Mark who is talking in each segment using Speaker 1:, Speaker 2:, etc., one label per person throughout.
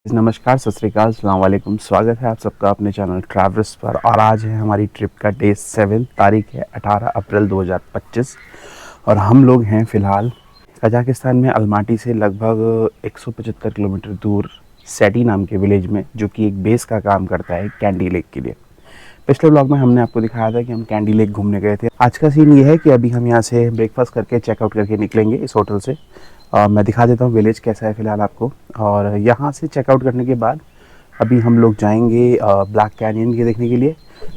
Speaker 1: नमस्कार, सत श्री अकाल, अस्सलाम वालेकुम। स्वागत है आप सबका अपने चैनल ट्रैवल्स पर। और आज है हमारी ट्रिप का डे 7, तारीख है 18 अप्रैल 2025 और हम लोग हैं फ़िलहाल कजाकिस्तान में अलमाटी से लगभग 175 किलोमीटर दूर सेटी नाम के विलेज में, जो कि एक बेस का काम करता है कैंडी लेक के लिए। पिछले ब्लॉग में हमने आपको दिखाया था कि हम कैंडी लेक घूमने गए थे। आज का सीन ये है कि अभी हम यहाँ से ब्रेकफास्ट करके चेकआउट करके निकलेंगे इस होटल से। मैं दिखा देता हूँ विलेज कैसा है फ़िलहाल आपको। और यहाँ से चेकआउट करने के बाद अभी हम लोग जाएंगे ब्लैक कैनियन के देखने के लिए,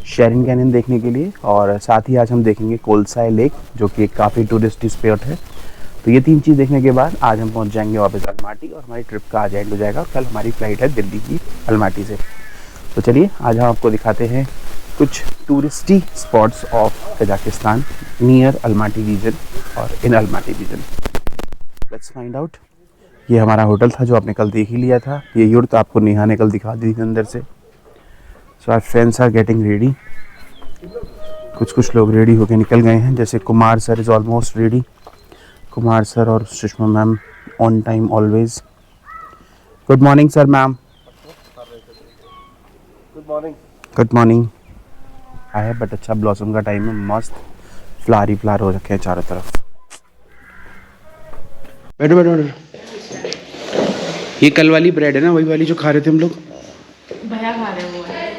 Speaker 1: शेरिन कैनियन देखने के लिए, और साथ ही आज हम देखेंगे कोलसाई लेक, जो कि एक काफ़ी टूरिस्ट स्पॉट है। तो ये 3 चीज़ देखने के बाद आज हम पहुँच जाएंगे वापस अलमाटी और हमारी ट्रिप का आज एंड हो जाएगा। और कल हमारी फ़्लाइट है दिल्ली की अलमाटी से। तो चलिए आज हम आपको दिखाते हैं कुछ touristy spots of Kazakhstan near Almaty region और in Almaty region. Let's find out. ये हमारा होटल था जो आपने कल देख ही लिया था। ये यूर्त आपको नेहा ने कल दिखा दी थी अंदर से। So our friends are getting ready. कुछ लोग रेडी होके निकल गए हैं, जैसे Kumar sir is almost ready. Kumar sir और Sushma ma'am on time always. Good morning sir ma'am. Good morning. है बट अच्छा ब्लॉसम का टाइम है, मस्त फ्लावर ही फ्लावर हो रखे हैं चारों तरफ। बैठो बैठो बैठो। ये कल वाली ब्रेड है ना, वही वाली जो खा रहे थे हम लोग?
Speaker 2: भैया खा रहे हैं वो है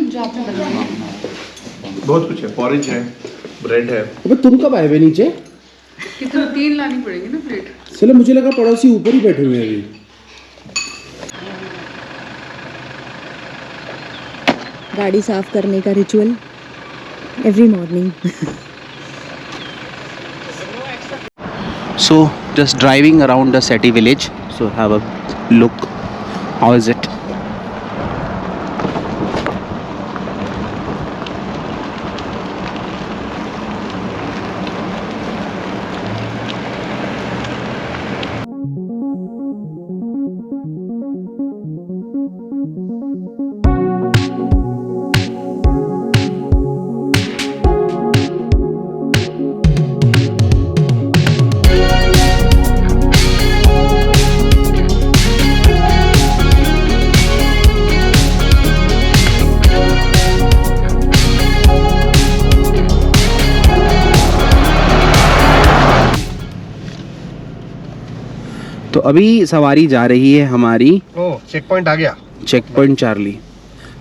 Speaker 2: जो आपने बताया।
Speaker 3: बहुत कुछ है, पॉरेज है, ब्रेड है।
Speaker 1: अबे तुम कब आए हुए नीचे?
Speaker 2: कितना 3 लानी पड़ेगी ना प्लेट।
Speaker 1: चलो मुझे लगा पड़ोसी ऊपर ही बैठे हुए हैं अभी।
Speaker 4: गाड़ी साफ करने का ritual every morning.
Speaker 1: So just driving around the Seti village. So have a look. How is it? तो अभी सवारी जा रही है हमारी।
Speaker 3: चेक पॉइंट आ गया,
Speaker 1: चेक पॉइंट चार्ली।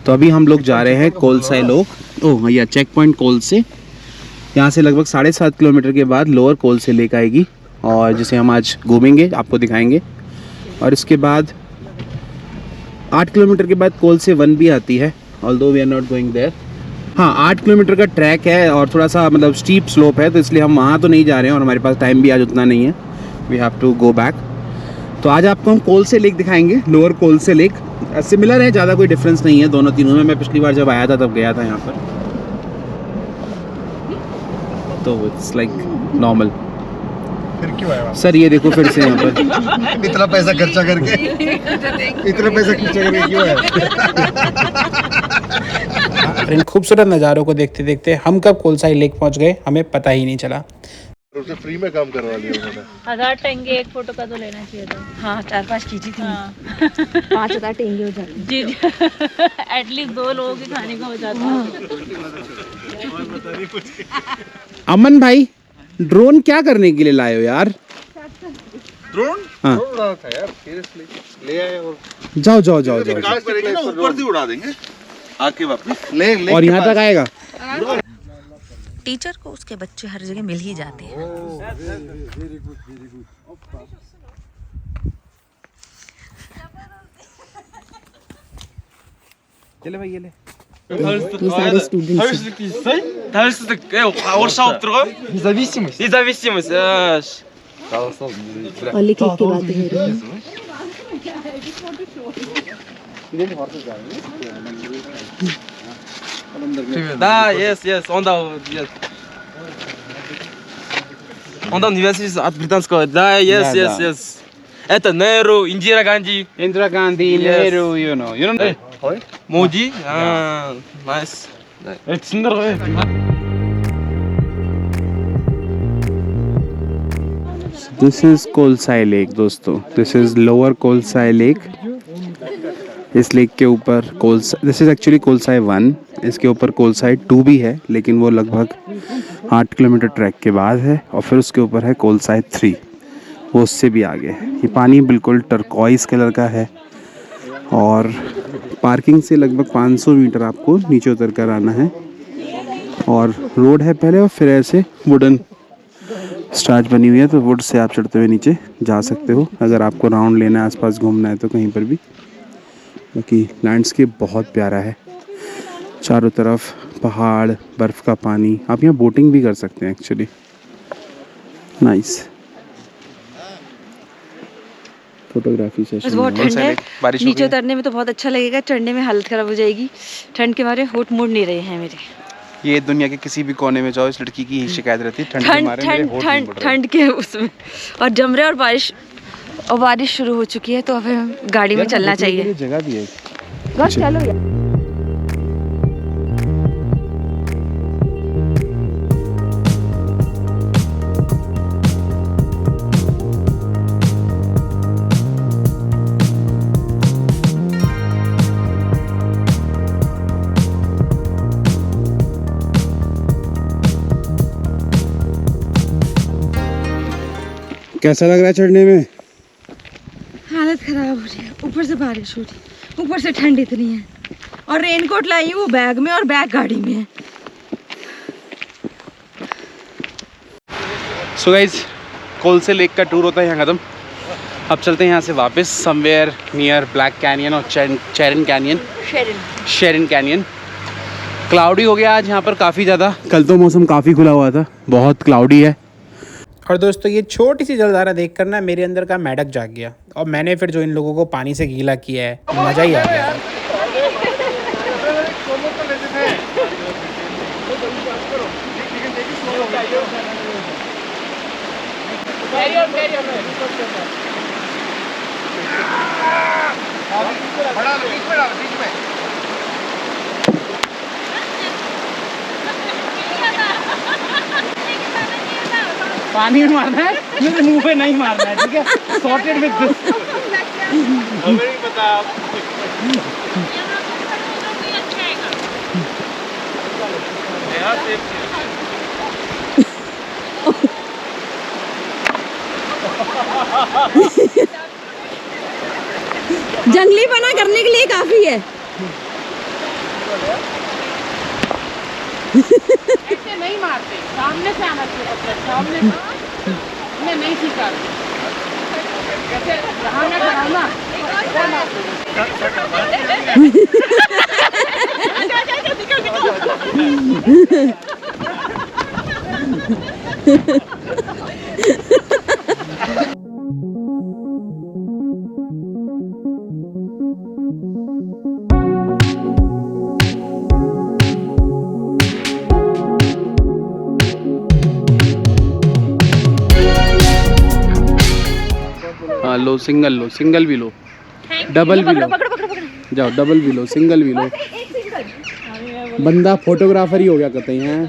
Speaker 1: तो अभी हम लोग जा रहे हैं कोलसाई लोक। ओह भैया, चेक पॉइंट कोल से यहाँ से लगभग 7.5 किलोमीटर के बाद लोअर कोल से लेक आएगी, और जिसे हम आज घूमेंगे, आपको दिखाएंगे। और इसके बाद 8 किलोमीटर के बाद कोल से 1 भी आती है, although we are not going there. हाँ, 8 किलोमीटर का ट्रैक है और थोड़ा सा मतलब स्टीप स्लोप है, तो इसलिए हम वहाँ तो नहीं जा रहे हैं और हमारे पास टाइम भी आज उतना नहीं है। We have to go back. तो आज आपको हम कोलसे लेक दिखाएंगे, लोअर कोलसे लेक। सिमिलर है, ज़्यादा कोई डिफरेंस नहीं है दोनों तीनों में। मैं पिछली बार जब आया था तब गया था यहाँ पर, तो इट्स लाइक नॉर्मल।
Speaker 3: फिर क्यों आया
Speaker 1: सर ये देखो फिर से यहाँ पर
Speaker 3: इतना पैसा खर्चा करके क्यों आया?
Speaker 5: इन खूबसूरत नज़ारों को देखते देखते हम कब कोलसाई लेक पहुंच गए हमें पता ही नहीं चला।
Speaker 3: उसे फ्री में काम करवा दिया उन्होंने।
Speaker 6: 1000 टेंगे एक फोटो का तो लेना चाहिए था।
Speaker 4: हाँ 4-5 कीजिए थी।
Speaker 6: हाँ
Speaker 4: 5,000 टेंगे हो जाते।
Speaker 6: जी जी एटलीस्ट 2 लोगों के खाने का हो जाता।
Speaker 1: अमन भाई, ड्रोन क्या करने के लिए लाए हो यार?
Speaker 3: ड्रोन?
Speaker 1: हाँ।
Speaker 3: ड्रोन उड़ाना था यार, सीरियसली ले आए। और
Speaker 1: जाओ जाओ जाओ जाओ,
Speaker 3: कार करेंगे ना, ऊपर से उड़ा देंगे आके वापस ले
Speaker 1: और यहाँ तक आएगा।
Speaker 4: टीचर को उसके बच्चे हर जगह मिल ही जाते हैं।
Speaker 1: चले भाई, ये ले।
Speaker 4: ये सारे स्टूडेंट्स और लिख लिख के बातें हो रही हैं।
Speaker 7: Да, yes, он там университет от британского. Да, yes. Это Неру, Индира Ганди.
Speaker 1: Indira Gandhi,
Speaker 7: Yes.
Speaker 1: Nehru, you know.
Speaker 7: Моди. Nice.
Speaker 1: This is Kolsai lake दोस्तों, this is lower Kolsai lake. इस लेक के ऊपर दिस इज़ एक्चुअली कोलसाई 1, इसके ऊपर कोलसाई 2 भी है, लेकिन वो लगभग 8 किलोमीटर ट्रैक के बाद है। और फिर उसके ऊपर है कोलसाई 3, वो उससे भी आगे है। ये पानी बिल्कुल टर्कॉइस कलर का है और पार्किंग से लगभग 500 मीटर आपको नीचे उतर कर आना है। और रोड है पहले और फिर ऐसे वुडन स्टार्च बनी हुई है, तो वुड से आप चढ़ते हुए नीचे जा सकते हो अगर आपको राउंड लेना है, आसपास घूमना है तो कहीं पर भी। बाकी लैंडस्केप बहुत प्यारा है, चारों तरफ पहाड़, बर्फ़ का पानी। आप यहाँ बोटिंग भी कर सकते हैं एक्चुअली। Nice photography session.
Speaker 4: बहुत ठंड है,
Speaker 1: बारिश
Speaker 4: नीचे उतरने में तो बहुत अच्छा लगेगा, चढ़ने में हालत ख़राब हो जाएगी। ठंड के मारे होठ मोड़ नहीं रहे हैं मेरे।
Speaker 1: ये दुनिया के किसी भी कोने में जाओ, इस लड़की की ही शिकायत रहती है, ठंड के मारे मेरे होठ नहीं पड़ रहे।
Speaker 4: ठंड के उसमें और जमरे और बारिश शुरू हो चुकी है, तो अब हमें गाड़ी में चलना चाहिए।
Speaker 1: जगह भी है,
Speaker 4: बस चलो यार।
Speaker 1: कैसा लग रहा है चढ़ने में?
Speaker 4: हालत खराब हो रही है, ऊपर से बारिश हो रही है, ऊपर से ठंड इतनी है। और रेनकोट लाई हूँ बैग में और बैग गाड़ी में है।
Speaker 1: सो गाइस, कोलसे लेक का टूर होता है यहाँ ख़त्म। अब चलते हैं यहाँ से वापस समवेयर नियर ब्लैक कैनियन और शेरिन कैनियन। क्लाउडी हो गया आज यहाँ पर काफ़ी ज़्यादा, कल तो मौसम काफ़ी खुला हुआ था, बहुत क्लाउडी है।
Speaker 5: और दोस्तों ये छोटी सी जलधारा देख कर ना मेरे अंदर का मेढक जाग गया, और मैंने फिर जो इन लोगों को पानी से गीला किया है, मज़ा ही आ गया। पानी में मारना है, मेरे मुंह पे नहीं मारना है, ठीक है? Sorted with this.
Speaker 3: हमें नहीं पता आप
Speaker 4: जंगली बना करने के लिए काफी है।
Speaker 2: ऐसे नहीं मारते, सामने से आना चाहिए, सामने से नहीं सीखा। कैसे रहाना कराना
Speaker 1: लो, सिंगल भी लो, डबल भी लो, जाओ डबल भी लो, सिंगल भी लो। बंदा फोटोग्राफर ही हो गया कहते हैं।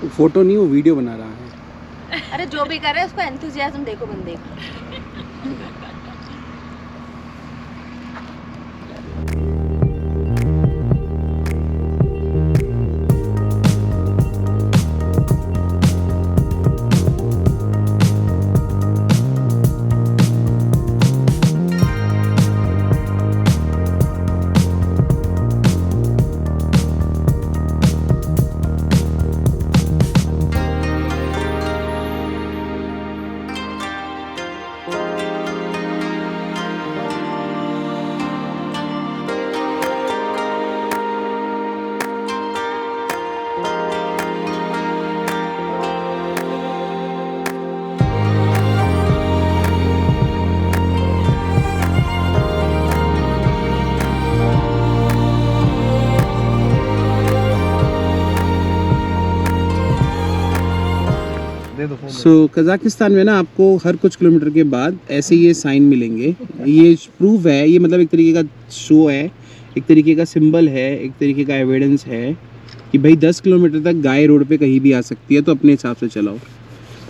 Speaker 1: फोटो नहीं, वो वीडियो बना रहा है।
Speaker 4: अरे जो भी कर रहे हैं उसको एंथुसियाज्म देखो बंदे को।
Speaker 1: सो कज़ाकिस्तान में ना आपको हर कुछ किलोमीटर के बाद ऐसे ये साइन मिलेंगे। ये प्रूफ है, ये मतलब एक तरीके का शो है, एक तरीके का सिंबल है, एक तरीके का एविडेंस है
Speaker 5: कि भाई 10 किलोमीटर तक गाय रोड पे कहीं भी आ सकती है, तो अपने हिसाब से चलाओ।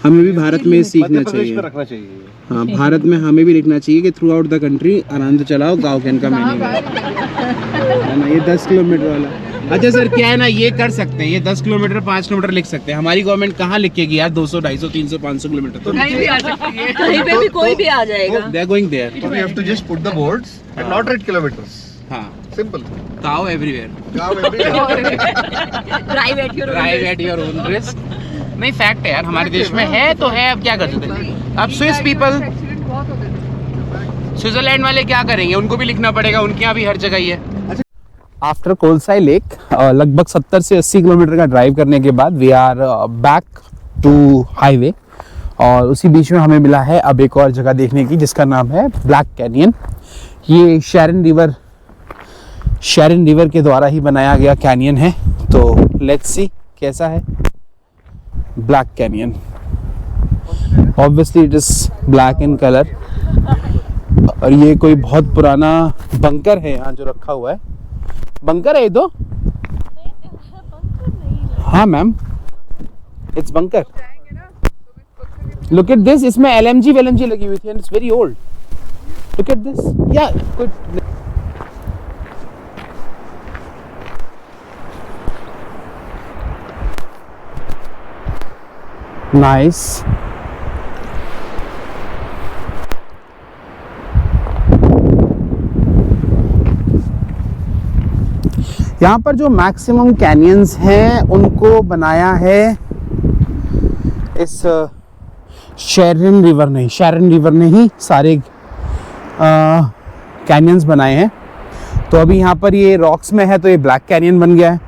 Speaker 5: हमें भी भारत में सीखना चाहिए।
Speaker 3: रखना चाहिए।
Speaker 5: हाँ, भारत में हमें भी लिखना चाहिए कि थ्रू आउट द कंट्री आराम से चलाओ, गाँव के इनका मैंने है ना। ये 10 किलोमीटर वाला, अच्छा सर क्या है ना, ये कर सकते हैं, ये 10 किलोमीटर 5 किलोमीटर लिख सकते हैं। हमारी गवर्नमेंट कहाँ लिखेगी यार 200 250 300 500 किलोमीटर? तो
Speaker 2: कहीं भी आ सकती है।
Speaker 6: कहीं पे भी कोई भी आ जाएगा।
Speaker 5: They are going there.
Speaker 3: So we have to just put the boards and not write kilometers.
Speaker 5: हाँ,
Speaker 3: Simple.
Speaker 5: काओ everywhere,
Speaker 3: Come everywhere.
Speaker 5: Drive at your own risk. नहीं, फैक्ट है यार, हमारे देश में है तो है, अब क्या कर सकते हैं। अब स्विस पीपल, स्विट्जरलैंड वाले क्या करेंगे, उनको भी लिखना पड़ेगा, उनके यहाँ भी हर जगह ही है। आफ्टर कोलसाई लेक लगभग 70 से 80 किलोमीटर का ड्राइव करने के बाद we are back to highway, और उसी बीच में हमें मिला है अब एक और जगह देखने की जिसका नाम है ब्लैक कैनियन। ये शैरन रिवर के द्वारा ही बनाया गया कैनियन है, तो लेट्स सी कैसा है black canyon. Obviously it is black in colour, और ये कोई बहुत पुराना बंकर है यहाँ जो रखा हुआ है। बंकर है ये तो? हाँ ma'am, it's bunker. Look at this, इसमें LMG लगी हुई थी and it's very old. Look at this, या गुड। नाइस। यहाँ पर जो मैक्सिमम कैनियंस हैं उनको बनाया है इस शैरन रिवर ने ही सारे कैनियंस बनाए हैं। तो अभी यहाँ पर ये रॉक्स में है तो ये ब्लैक कैनियन बन गया है।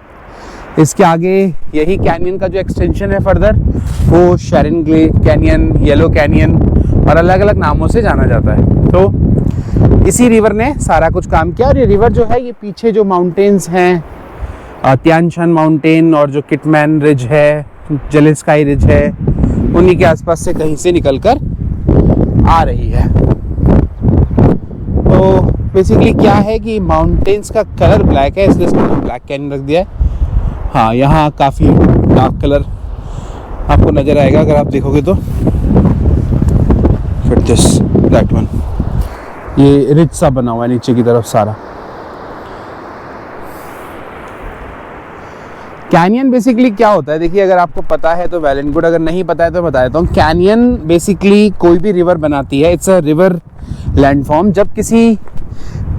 Speaker 5: इसके आगे यही कैनियन का जो एक्सटेंशन है फर्दर, वो शैरन कैनियन, येलो कैनियन और अलग अलग नामों से जाना जाता है। तो इसी रिवर ने सारा कुछ काम किया। और ये रिवर जो है, ये पीछे जो माउंटेन्स हैं, तियान शान माउंटेन और जो किटमैन रिज है, जेलिस्काई रिज है, उन्हीं के आसपास से कहीं से निकलकर आ रही है। तो बेसिकली क्या है कि माउंटेन्स का कलर ब्लैक है, इसलिए इसको ब्लैक कैनियन रख दिया है। हाँ, यहाँ काफ़ी डार्क कलर आपको नज़र आएगा अगर आप देखोगे तो। फिर दिस दैट वन, ये रिच सा बना हुआ है नीचे की तरफ सारा। कैनियन बेसिकली क्या होता है, देखिए अगर आपको पता है तो वेल एंड गुड, अगर नहीं पता है तो बता देता हूँ। कैनियन बेसिकली कोई भी रिवर बनाती है, इट्स अ रिवर लैंडफॉर्म। जब किसी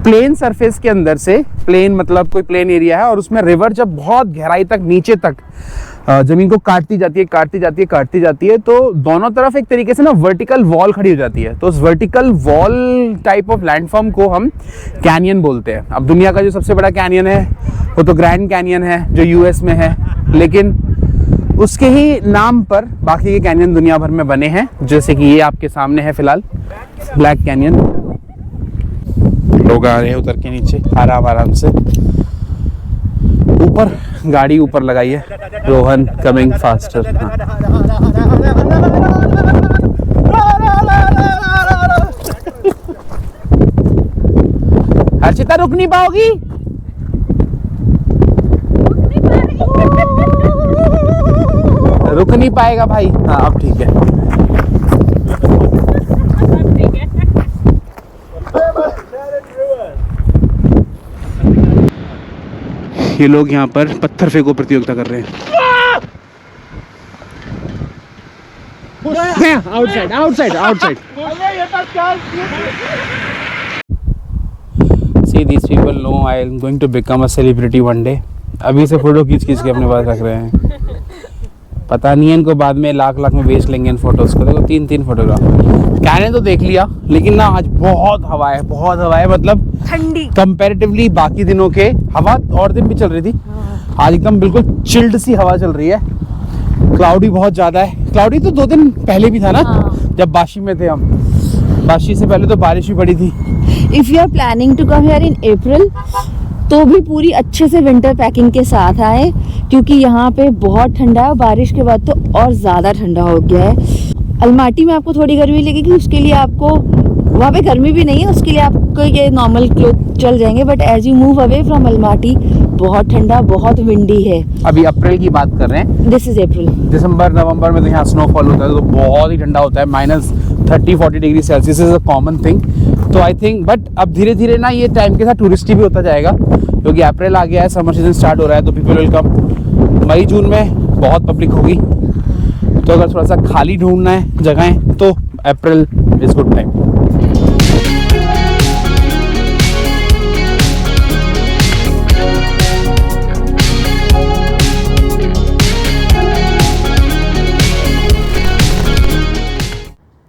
Speaker 5: प्लेन सरफेस के अंदर से, प्लेन मतलब कोई प्लेन एरिया है और उसमें रिवर जब बहुत गहराई तक नीचे तक ज़मीन को काटती जाती है, तो दोनों तरफ एक तरीके से ना वर्टिकल वॉल खड़ी हो जाती है। तो उस vertical wall type of landform को हम कैनियन बोलते हैं। अब दुनिया का जो सबसे बड़ा कैनियन है वो तो ग्रैंड कैनियन है जो US में है, लेकिन उसके ही नाम पर बाकी के कैनियन दुनिया भर में बने हैं, जैसे कि ये आपके सामने है फिलहाल ब्लैक कैनियन। लोग आ रहे हैं उतर के नीचे आराम से। ऊपर गाड़ी ऊपर लगाई है, रोहन कमिंग फास्टर। हर्षिता रुक नहीं पाओगी? रुक नहीं पाएगा भाई। हाँ अब ठीक है। ये लोग यहाँ पर पत्थर फेंको प्रतियोगिता कर रहे हैं। Outside. See, these people know I am going to become a celebrity one day. अभी से फोटो खींच के अपने पास रख रहे हैं। पता नहीं है इनको बाद में लाख में बेच लेंगे इन फोटोज को। देखो 3 फोटोग्राफ। कैनियन तो देख लिया, लेकिन ना आज बहुत हवा है, मतलब
Speaker 4: ठंडी
Speaker 5: कंपैरेटिवली बाकी दिनों के। हवा और दिन भी चल रही थी, आज एकदम बिल्कुल चिल्ड सी हवा चल रही है। क्लाउडी बहुत ज़्यादा है। क्लाउडी तो 2 दिन पहले भी था ना, जब बाशी में थे हम। बाशी से पहले तो बारिश भी पड़ी थी।
Speaker 6: If you are planning to come here in April, तो भी पूरी अच्छे से विंटर पैकिंग के साथ आए, क्योंकि यहाँ पे बहुत ठंडा है। बारिश के बाद तो और ज़्यादा ठंडा हो गया है। अलमाटी में आपको थोड़ी गर्मी लगेगी, उसके लिए आपको वहाँ पे गर्मी भी नहीं है, उसके लिए आपको ये नॉर्मल क्लोथ चल जाएंगे, but as you move away from Almaty बहुत ठंडा, बहुत विंडी है।
Speaker 5: अभी अप्रैल की बात कर रहे हैं,
Speaker 6: दिस इज अप्रैल।
Speaker 5: दिसंबर नवंबर में तो यहाँ स्नोफॉल होता है तो बहुत ही ठंडा होता है, -30-40 degree Celsius is a common thing. तो आई थिंक बट अब धीरे धीरे ना ये टाइम के साथ टूरिस्टी भी होता जाएगा, क्योंकि अप्रैल आ गया है, समर सीजन स्टार्ट हो रहा है, तो पीपल विल कम। मई जून में बहुत पब्लिक होगी, तो अगर थोड़ा सा खाली ढूंढना है जगहें तो अप्रैल इज गुड टाइम।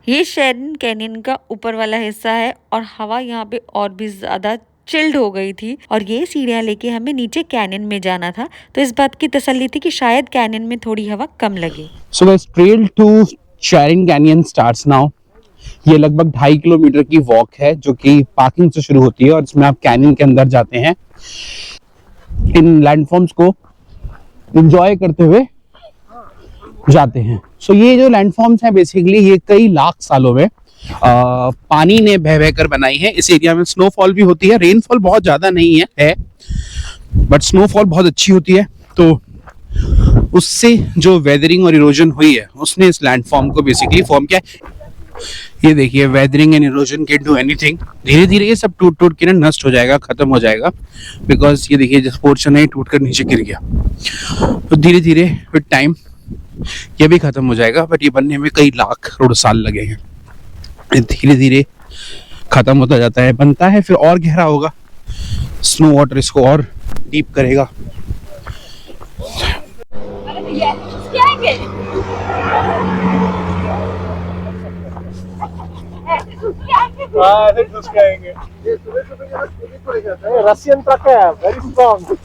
Speaker 4: ये शेरन कैनियन का ऊपर वाला हिस्सा है और हवा यहाँ पे और भी ज़्यादा चिल्ड हो गई थी, और ये सीढ़ियाँ लेके हमें नीचे कैनियन में जाना था, तो इस बात की तसल्ली थी कि शायद कैनियन में थोड़ी हवा कम लगे।
Speaker 5: So guys, trail to Charyn canyon starts now. ये लगभग 2.5 किलोमीटर की वॉक है जो कि पार्किंग से शुरू होती है और इसमें आप कैनियन के अंदर जाते हैं, इन लैंडफॉर्म्स को एंजॉय करते हुए जाते हैं। सो ये जो लैंडफॉर्म्स हैं बेसिकली ये कई लाख सालों में पानी ने बह बह कर बनाई है। इस एरिया में स्नोफॉल भी होती है, रेनफॉल बहुत ज्यादा नहीं है बट स्नोफॉल बहुत अच्छी होती है। तो उससे जो वेदरिंग और इरोजन हुई है उसने इस लैंडफॉर्म को बेसिकली फॉर्म किया। ये देखिए, weathering and erosion can do anything. धीरे धीरे ये सब टूट टूट के ना नष्ट हो जाएगा, खत्म हो जाएगा, बिकॉज ये देखिए जिस पोर्शन है ये टूट कर नीचे गिर गया। तो धीरे धीरे विद टाइम ये भी खत्म हो जाएगा, बट ये बनने में कई लाख करोड़ साल लगे हैं। धीरे धीरे खत्म होता जाता है, बनता है, फिर और गहरा होगा, स्नो वाटर इसको और डीप करेगा।
Speaker 3: रशियन ट्रक है, वेरी स्ट्रॉन्ग।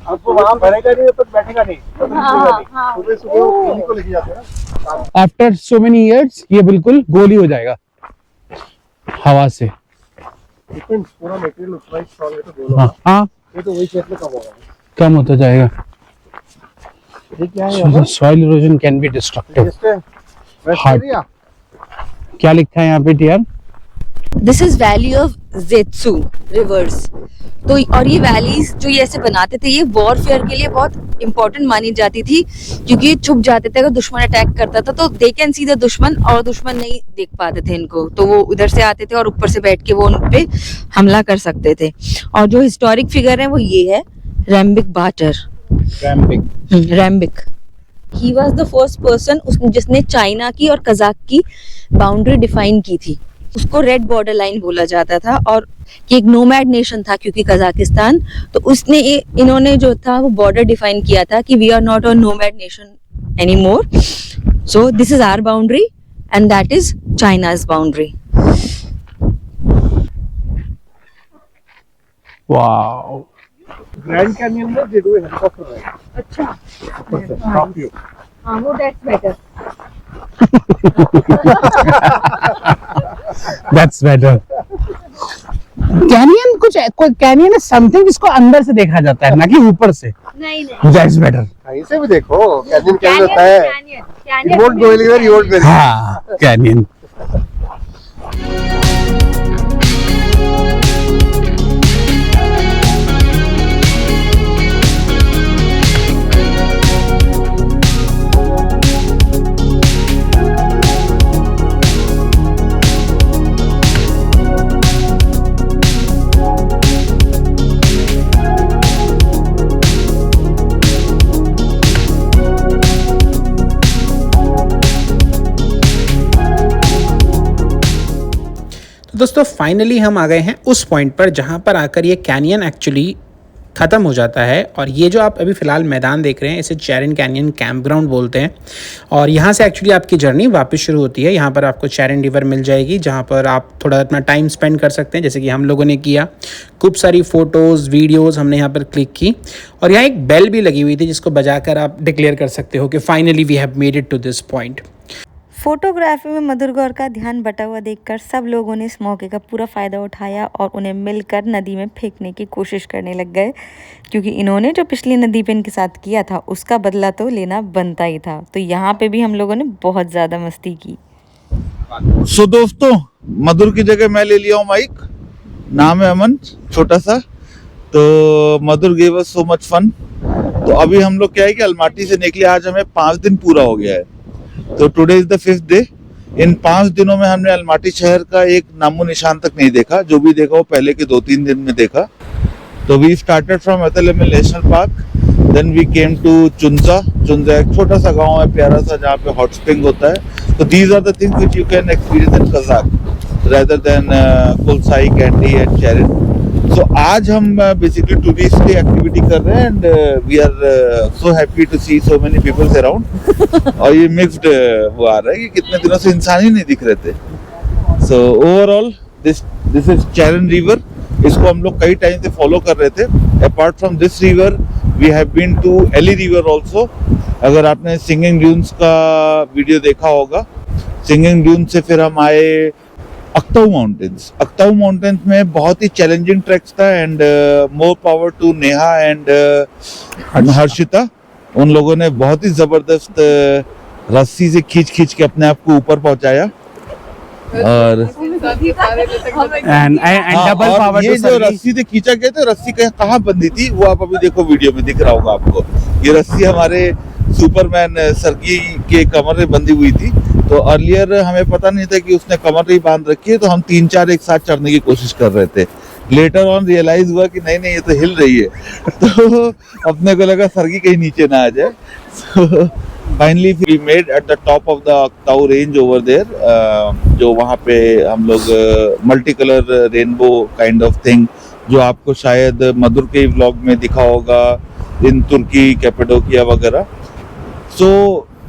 Speaker 3: आपको वहाँ भरेगा नहीं तो बैठेगा नहीं, सुबह सुबह इन्हीं को लेके जाते हैं ना।
Speaker 5: आफ्टर सो मेनी इयर्स ये बिल्कुल गोली हो जाएगा हवा से।
Speaker 3: डिपेंड्स, पूरा मटेरियल उतना ही स्ट्रॉन्ग है तो गोल
Speaker 5: हाँ हाँ,
Speaker 3: ये तो वही क्षेत्र में कम होगा।
Speaker 5: कम होता जाएगा।
Speaker 3: ये क्या है?
Speaker 5: Soil erosion can be destructive.
Speaker 3: Bacteria
Speaker 5: क्या लिखा है यहाँ पे TR?
Speaker 6: This is valley of जेत्सू रिवर्स। तो और ये वैलीज जो ये ऐसे बनाते थे, ये वॉरफेयर के लिए बहुत इंपॉर्टेंट मानी जाती थी, क्योंकि ये छुप जाते थे अगर दुश्मन अटैक करता था, तो दे कैन सी द दुश्मन, और दुश्मन नहीं देख पाते थे इनको, तो वो उधर से आते थे और ऊपर से बैठ के वो उन पे हमला कर सकते थे। और जो हिस्टोरिक फिगर है वो ये है, Rambik Batyr. Rambik he was the first person जिसने चाइना की और कजाक की बाउंड्री डिफाइन की थी। उसको रेड बॉर्डर लाइन बोला जाता था, और ये एक नोमैड नेशन था क्योंकि कजाकिस्तान, तो उसने इन्होंने जो था वो बॉर्डर डिफाइन किया था कि we are not a nomad nation any more, so this is our boundary and that is China's boundary.
Speaker 5: Wow,
Speaker 3: Grand Canyon में दे डू हेलीकॉप्टर है।
Speaker 6: अच्छा,
Speaker 3: ऊपर से टॉप व्यू।
Speaker 6: हाँ वो that's better.
Speaker 5: That's better. Canyon canyon है something जिसको अंदर से देखा जाता है, ना कि ऊपर से।
Speaker 6: नहीं नहीं,
Speaker 5: That's better.
Speaker 3: कहीं से भी देखो कैनियन कैनियन होता है। You won't go anywhere, you won't go anywhere.
Speaker 5: हाँ, कैनियन।
Speaker 8: दोस्तों फाइनली हम आ गए हैं उस पॉइंट पर जहां पर आकर ये कैनियन एक्चुअली ख़त्म हो जाता है। और ये जो आप अभी फ़िलहाल मैदान देख रहे हैं इसे चैरिन कैनियन कैंप ग्राउंड बोलते हैं। और यहाँ से एक्चुअली आपकी जर्नी वापस शुरू होती है। यहाँ पर आपको चैरिन रिवर मिल जाएगी जहाँ पर आप थोड़ा अपना टाइम स्पेंड कर सकते हैं, जैसे कि हम लोगों ने किया। खूब सारी फ़ोटोज़ वीडियोज़ हमने यहाँ पर क्लिक की, और यहाँ एक बेल भी लगी हुई थी जिसको बजाकर आप डिक्लेयर कर सकते हो कि finally we have made it to this point.
Speaker 4: Photography में मधुर गौर का ध्यान बटा हुआ देखकर सब लोगों ने इस मौके का पूरा फ़ायदा उठाया और उन्हें मिलकर नदी में फेंकने की कोशिश करने लग गए, क्योंकि इन्होंने जो पिछली नदी पे इनके साथ किया था उसका बदला तो लेना बनता ही था। तो यहाँ पे भी हम लोगों ने बहुत ज़्यादा मस्ती की।
Speaker 9: सो दोस्तों, मधुर की जगह मैं ले लिया हूँ माइक। नाम है अमन, छोटा सा। तो Madhur gave us so much fun. तो अभी हम लोग क्या है कि अलमाटी से निकले, आज हमें 5 दिन पूरा हो गया है। तो today is the 5th day. इन 5 दिनों में हमने अलमाटी शहर का एक नामो निशान तक नहीं देखा। जो भी देखा वो पहले के 2-3 दिन में देखा। तो we started from Altyn Emel national park, then we came to Chunja. Chunja एक छोटा सा गांव है, प्यारा सा, जहाँ पे हॉट स्प्रिंग होता है। तो these are the things which you can experience in Kazakh rather than Kolsai, Kaindy and Charyn. So आज हम बेसिकली टूरिस्ट की एक्टिविटी कर रहे हैं and we are so happy to see so many peoples around. और ये mixed वो आ रहा है कि कितने दिनों से इंसान ही नहीं दिख रहे थे। So overall this is Charyn river. इसको हम लोग कई टाइम से फॉलो कर रहे थे। Apart from this river we have been to Ili river also. अगर आपने सिंगिंग ड्यून्स का वीडियो देखा होगा, सिंगिंग ड्यून्स से फिर हम आए अक्ताऊ माउंटेन्स। अक्ताऊ माउंटेन्स में बहुत ही चैलेंजिंग ट्रैक्स था and more power to Neha and Harshita. उन लोगों ने बहुत ही जबरदस्त रस्सी से खींच के अपने आप को ऊपर पहुंचाया। और
Speaker 5: डबल पावर
Speaker 9: ये जो रस्सी से खींचा गया था, रस्सी कहाँ बंधी थी वो आप अभी देखो, वीडियो में दिख रहा होगा आपको। ये रस्सी हमारे सुपरमैन सर्गी के कमर में बंधी हुई थी। तो अर्लियर हमें पता नहीं था कि उसने कमर नहीं बांध रखी है, तो हम 3-4 एक साथ चढ़ने की कोशिश कर रहे थे। लेटर ऑन रियलाइज हुआ कि नहीं ये तो हिल रही है। तो अपने को लगा सर्गी कहीं नीचे ना आ जाए। So finally we made at the top of the Aktau range over there, जो वहाँ पे हम लोग multi colour rainbow kind of thing, जो आपको शायद मधुर के व्लॉग में दिखा होगा इन तुर्की, कैपेडोकिया वगैरह। So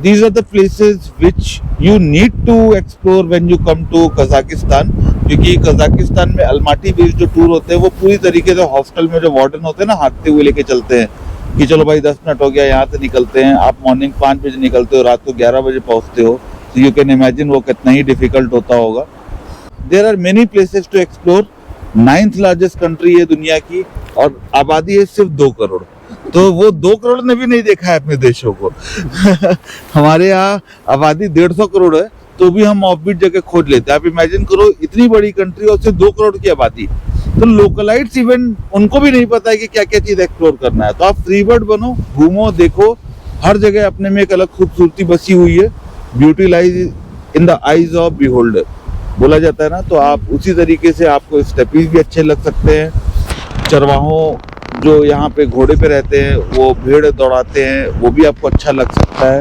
Speaker 9: these are the places which you need to explore when you come to Kazakhstan, क्योंकि कजाकिस्तान में अलमाटी बीच जो टूर होते हैं वो पूरी तरीके से हॉस्टल में जो वार्डन होते हैं ना, हाँकते हुए लेके चलते हैं कि चलो भाई 10 मिनट हो गया, यहाँ से निकलते हैं। आप मॉर्निंग 5 बजे निकलते हो, रात को 11 बजे पहुँचते हो। तो यू कैन इमेजिन वो कितना ही डिफिकल्ट होता होगा। There are many places to explore. 9th largest country है दुनिया की और आबादी है सिर्फ 2 करोड़। तो वो 2 करोड़ ने भी नहीं देखा है अपने देशों को। हमारे यहाँ आबादी 150 करोड़ है, तो भी हम ऑफबीट जगह खोज लेते हैं। आप इमेजिन करो, इतनी बड़ी कंट्री और सिर्फ 2 करोड़ की आबादी। तो लोकलाइट्स इवन उनको भी नहीं पता है कि क्या क्या चीज एक्सप्लोर करना है। तो आप फ्री बर्ड बनो, घूमो, देखो। हर जगह अपने में एक अलग खूबसूरती बसी हुई है। Beauty lies in the eyes of beholder बोला जाता है ना। तो आप उसी तरीके से आपको स्टेपीज भी अच्छे लग सकते हैं। चरवाहों जो यहाँ पे घोड़े पे रहते हैं, वो भेड़ दौड़ाते हैं, वो भी आपको अच्छा लग सकता है।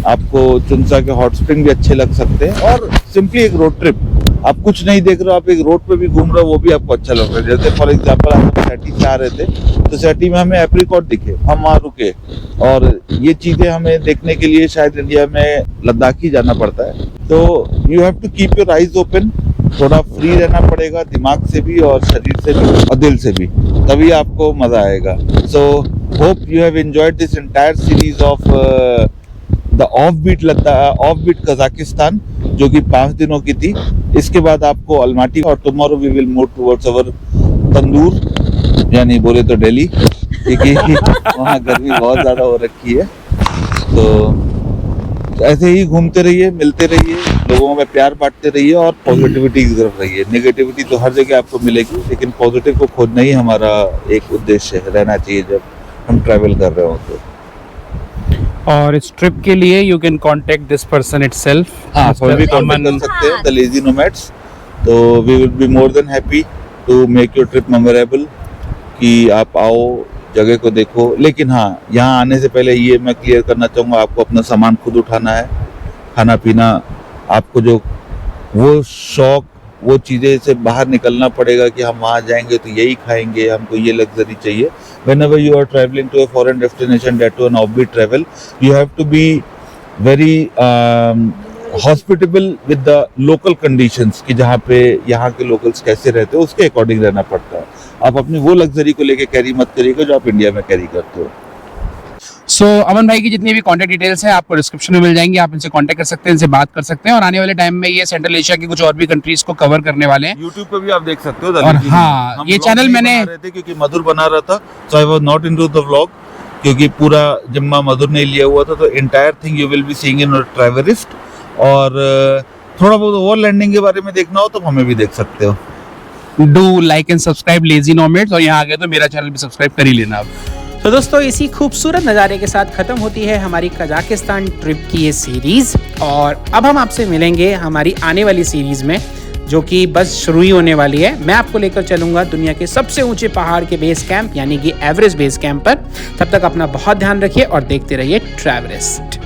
Speaker 9: आपको चुंसा के हॉट स्प्रिंग भी अच्छे लग सकते हैं। और सिंपली एक रोड ट्रिप, आप कुछ नहीं देख रहे हो, आप एक रोड पे भी घूम रहे हो, वो भी आपको अच्छा लग रहा है। जैसे फॉर एग्जांपल हम सैटी से आ रहे थे, तो सैटी में हमें एप्रिकॉट दिखे, हम वहाँ रुके। और ये चीजें हमें देखने के लिए शायद इंडिया में लद्दाख ही जाना पड़ता है। तो you have to keep your eyes open. थोड़ा फ्री रहना पड़ेगा, दिमाग से भी और शरीर से भी और दिल से भी, तभी आपको मजा आएगा। So hope you have enjoyed this entire series of the offbeat Kazakhstan, जो कि 5 दिनों की थी। इसके बाद आपको अलमाटी, और tomorrow we will move towards our tandoor, यानी बोले तो दिल्ली, क्योंकि वहाँ गर्मी बहुत ज्यादा हो रखी है। तो ऐसे ही घूमते रहिए, मिलते रहिए, लोगों में प्यार बांटते रहिए और पॉजिटिविटी की तरफ रहिए। नेगेटिविटी तो हर जगह आपको मिलेगी, लेकिन पॉजिटिव को खोजना ही हमारा एक उद्देश्य रहना चाहिए जब हम ट्रैवल कर रहे हो तो।
Speaker 5: और इस ट्रिप के लिए you can contact this person itself.
Speaker 9: हाँ, कोई भी कांटेक्ट कर सकते हैं, द लेजी नोमैड्स। तो we will be more than happy to make your trip memorable, कि आप आओ, जगह को देखो। लेकिन हाँ, यहाँ आने से पहले ये मैं क्लियर करना चाहूँगा, आपको अपना सामान खुद उठाना है। खाना पीना, आपको जो वो शौक, वो चीज़ें से बाहर निकलना पड़ेगा कि हम वहाँ जाएंगे तो यही खाएंगे, हमको ये लग्जरी चाहिए। Whenever you are traveling to a foreign destination, that to an offbeat travel, you have to be very hospitable with the local conditions, कि जहाँ पे यहाँ के locals कैसे रहते हो उसके अकॉर्डिंग रहना पड़ता है। आप अपनी वो लग्जरी को लेके कैरी मत करिएगा जो आप इंडिया में कैरी करते हो।
Speaker 5: सो अमन भाई की जितनी भी कॉन्टैक्ट डिटेल्स हैं आपको डिस्क्रिप्शन में मिल जाएंगी, आप इनसे कॉन्टैक्ट कर सकते हैं, इनसे बात कर सकते हैं। और आने वाले टाइम में ये सेंट्रल एशिया की कुछ और भी कंट्रीज को कवर करने वाले हैं।
Speaker 9: यूट्यूब पे भी आप देख सकते हो।
Speaker 5: और हाँ, ये चैनल मैंने
Speaker 9: क्योंकि मधुर बना रहा था, so I was not into the vlog, क्योंकि पूरा जिम्मा मधुर ने लिया हुआ था, तो entire thing you will be seeing in Traverist. और थोड़ा बहुत ओवरलैंडिंग के बारे में देखना हो तो हमें भी देख सकते हो।
Speaker 5: Do like and subscribe lazy nomads, और यहाँ आ गए तो मेरा चैनल भी सब्सक्राइब कर ही लेना आप।
Speaker 8: तो दोस्तों इसी खूबसूरत नज़ारे के साथ ख़त्म होती है हमारी कजाकिस्तान ट्रिप की ये सीरीज़। और अब हम आपसे मिलेंगे हमारी आने वाली सीरीज़ में, जो कि बस शुरू ही होने वाली है। मैं आपको लेकर चलूँगा दुनिया के सबसे ऊंचे पहाड़ के बेस कैंप यानी कि एवरेस्ट बेस कैंप पर। तब तक अपना बहुत ध्यान रखिए और देखते रहिए ट्रैवरिस्ट।